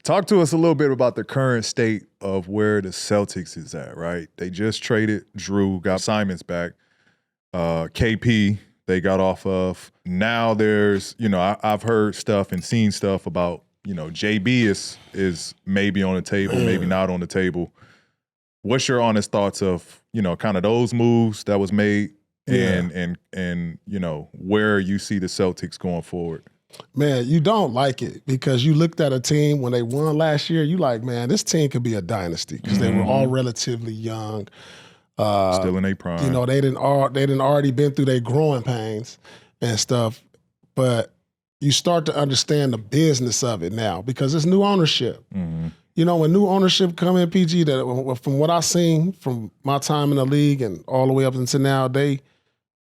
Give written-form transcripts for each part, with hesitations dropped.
Talk to us a little bit about the current state of where the Celtics is at, right? They just traded Drew, got Simons back. KP, they got off of. Now there's, I've heard stuff and seen stuff about, JB is maybe on the table, maybe not on the table. What's your honest thoughts of, kind of those moves that was made and where you see the Celtics going forward? Man, you don't like it because you looked at a team when they won last year. You like, man, this team could be a dynasty because they were all relatively young. Still in their prime. They didn't already been through their growing pains and stuff. But you start to understand the business of it now because it's new ownership. When new ownership come in, PG, that from what I've seen from my time in the league and all the way up until now,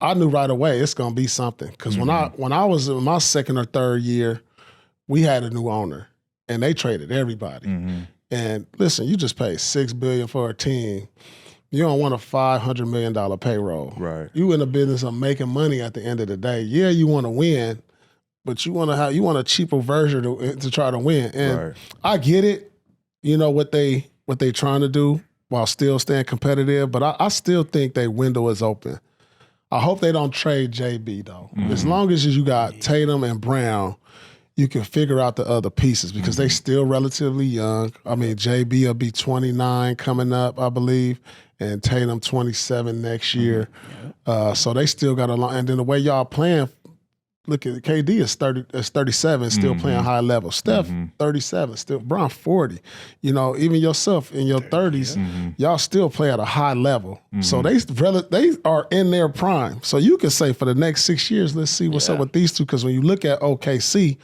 I knew right away it's gonna be something. Because when I was in my second or third year, we had a new owner and they traded everybody. And listen, you just paid $6 billion for a team. You don't want a $500 million payroll. Right. You in the business of making money at the end of the day. Yeah, you want to win, but you want a cheaper version to try to win. And I get it. What they trying to do while still staying competitive, but I still think their window is open. I hope they don't trade JB, though. As long as you got Tatum and Brown, you can figure out the other pieces because they still relatively young. I mean, JB will be 29 coming up, I believe, and Tatum 27 next year. So they still got a lot. And then the way y'all playing, look at KD is 37, still playing high level. Steph, 37, still. Brown, 40. Even yourself in your 30s, y'all still play at a high level. So they are in their prime. So you can say for the next 6 years, let's see what's up with these two. Because when you look at OKC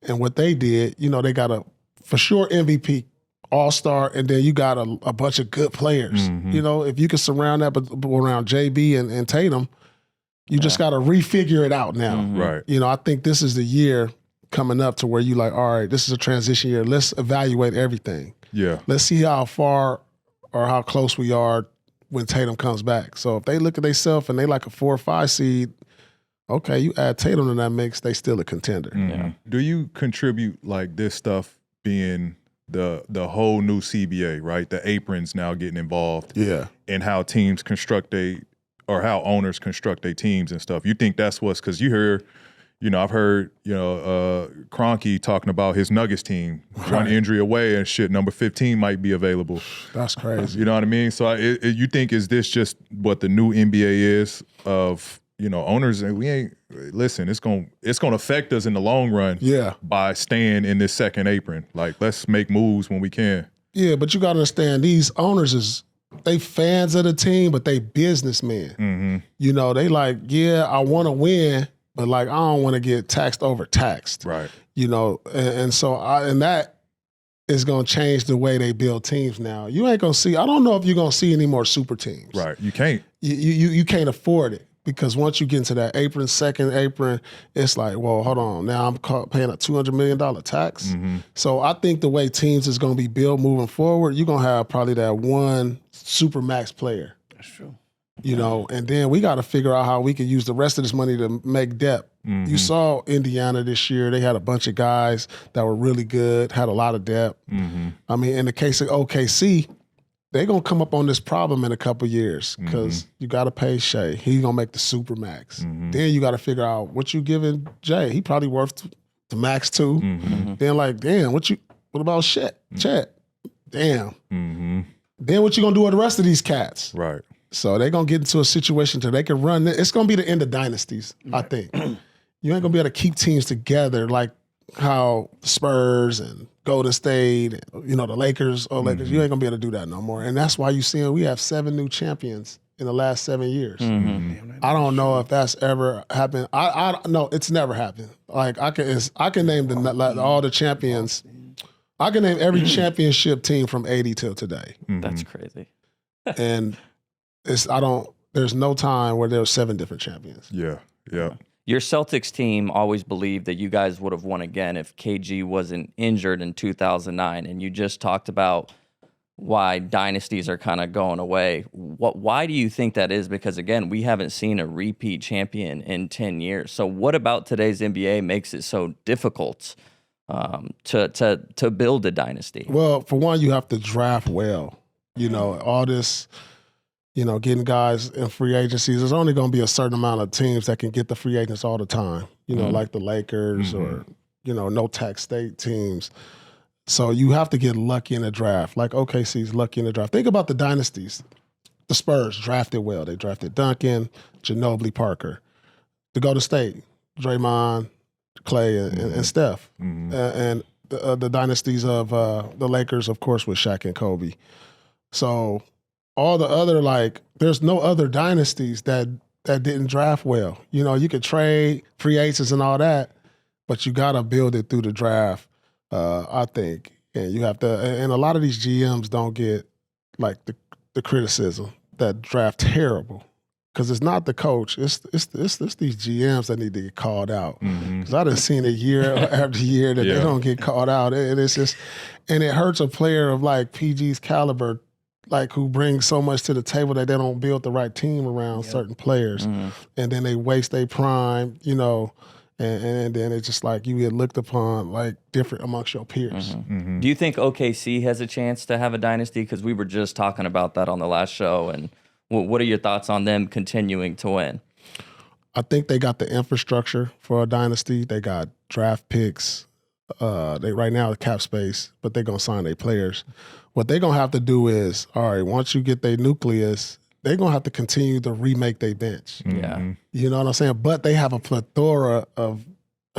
and what they did, they got a for sure MVP, all-star, and then you got a bunch of good players. If you can surround that around JB and Tatum, you just got to refigure it out now. Right. I think this is the year coming up to where you like, all right, this is a transition year. Let's evaluate everything. Yeah. Let's see how far or how close we are when Tatum comes back. So if they look at themselves and they like a 4 or 5 seed, okay, you add Tatum in that mix, they still a contender. Do you contribute like this stuff being the whole new CBA, right? The aprons now getting involved. Yeah. And how teams construct how owners construct their teams and stuff. You think that's what's, because you hear, I've heard, Kroenke talking about his Nuggets team, one injury away and shit, number 15 might be available. That's crazy. You know what I mean? So you think, is this just what the new NBA is of, owners? And we ain't, listen, it's going to affect us in the long run by staying in this second apron. Like, let's make moves when we can. Yeah, but you got to understand, these owners they fans of the team, but they businessmen. They like, I want to win, but like I don't want to get overtaxed. Right. And so that is going to change the way they build teams now. You ain't going to see, I don't know if you're going to see any more super teams. Right. You can't. You can't afford it. Because once you get into that second apron, it's like, well, hold on. Now I'm paying a $200 million tax. So I think the way teams is going to be built moving forward, you're going to have probably that one super max player. That's true. And then we got to figure out how we can use the rest of this money to make depth. You saw Indiana this year. They had a bunch of guys that were really good, had a lot of depth. I mean, in the case of OKC, they're going to come up on this problem in a couple years because you got to pay Shea. He's going to make the super max. Then you got to figure out what you giving Jay. He probably worth the max too. Then like, damn, what about Chet? Damn. Then what you going to do with the rest of these cats? Right. So they're going to get into a situation till they can run. It's going to be the end of dynasties, I think. You ain't going to be able to keep teams together like how Spurs and Golden State, the Lakers, you ain't gonna be able to do that no more. And that's why you see we have 7 new champions in the last 7 years. I don't know if that's ever happened. I no, it's never happened. Like I can name all the champions. I can name every championship team from 80 till today. That's crazy. And there's no time where there were 7 different champions. Yeah. Your Celtics team always believed that you guys would have won again if KG wasn't injured in 2009, and you just talked about why dynasties are kind of going away. Why do you think that is? Because, again, we haven't seen a repeat champion in 10 years. So what about today's NBA makes it so difficult to build a dynasty? Well, for one, you have to draft well. You know, all this, you know, getting guys in free agencies, there's only going to be a certain amount of teams that can get the free agents all the time, you know, like the Lakers or, you know, no tax state teams. So you have to get lucky in the draft, like OKC's lucky in the draft. Think about the dynasties. The Spurs drafted well. They drafted Duncan, Ginobili, Parker. To go to State, Draymond, Clay, and Steph. And the dynasties of the Lakers, of course, with Shaq and Kobe. So all the other, like, there's no other dynasties that didn't draft well. You know, you could trade free agents and all that, but you got to build it through the draft, I think. And you have to, and a lot of these GMs don't get, like, the criticism that draft terrible. Because it's not the coach, it's these GMs that need to get called out. Because I done seen it year after year that they don't get called out. And it's just, and it hurts a player of like PG's caliber, like who brings so much to the table that they don't build the right team around certain players. And then they waste their prime, you know, and then it's just like you get looked upon like different amongst your peers. Do you think OKC has a chance to have a dynasty? Because we were just talking about that on the last show. And what are your thoughts on them continuing to win? I think they got the infrastructure for a dynasty. They got draft picks. They right now the cap space, but they're gonna sign their players. What they're gonna have to do is, all right, once you get their nucleus, they're gonna have to continue to remake their bench. Yeah. You know what I'm saying? But they have a plethora of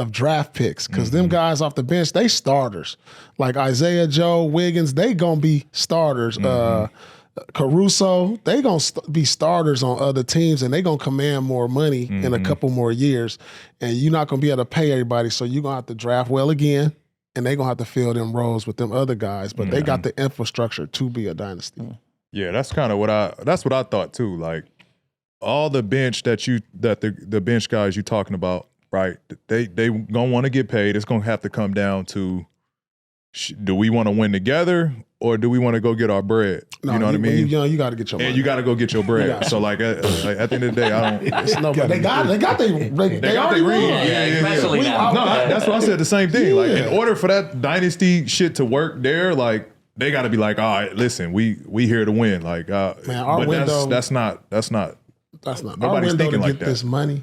draft picks because them guys off the bench, they starters. Like Isaiah Joe, Wiggins, they gonna be starters. Caruso, they gonna be starters on other teams, and they gonna command more money in a couple more years. And you're not gonna be able to pay everybody, so you're gonna have to draft well again, and they gonna have to fill them roles with them other guys. But they got the infrastructure to be a dynasty. Yeah, that's kind of what I thought too. Like all the bench the bench guys you talking about, right? They gonna want to get paid. It's gonna have to come down to, do we want to win together or do we want to go get our bread? No, you know what I mean? When you're young, you got to get your money. And you got to go get your bread. So like at the end of the day, I don't. They got they already their ring. won. Yeah. Especially now. No, that's what I said. The same thing. Like in order for that dynasty shit to work there, like they got to be like, all right, listen, we here to win. Like, man, our but window. that's not. Our Nobody's window to thinking like get that. this money,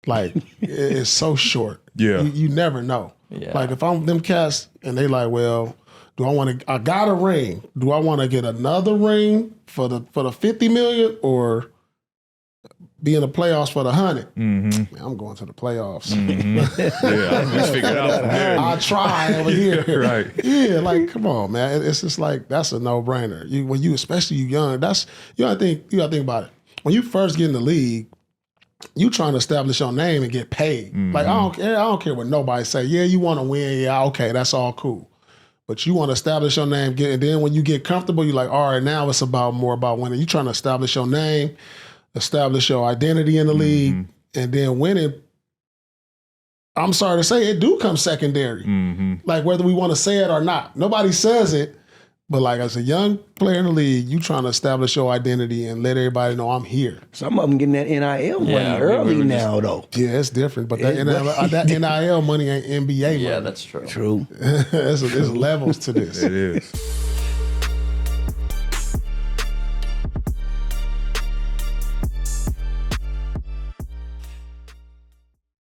like, it's so short. Yeah. You never know. Yeah. Like if I'm them cats and they like, well, I got a ring. Do I want to get another ring for the 50 million or be in the playoffs for the 100? Man, I'm going to the playoffs. Yeah, I just figured it out from there. I try over here. Right. Yeah, like come on, man. It's just like that's a no-brainer. Especially you young, you gotta think about it. When you first get in the league, you trying to establish your name and get paid. Like I don't care what nobody say. Yeah, you want to win. Yeah, okay, that's all cool. But you want to establish your name, and then when you get comfortable, you're like, all right, now it's more about winning. You're trying to establish your name, establish your identity in the league, and then winning. I'm sorry to say, it do come secondary. Like whether we want to say it or not, nobody says it. But like as a young player in the league, you trying to establish your identity and let everybody know I'm here. Some of them getting that NIL money early now, though. Yeah, it's different. But that NIL money ain't NBA money. Yeah, that's true. True. There's levels to this. It is.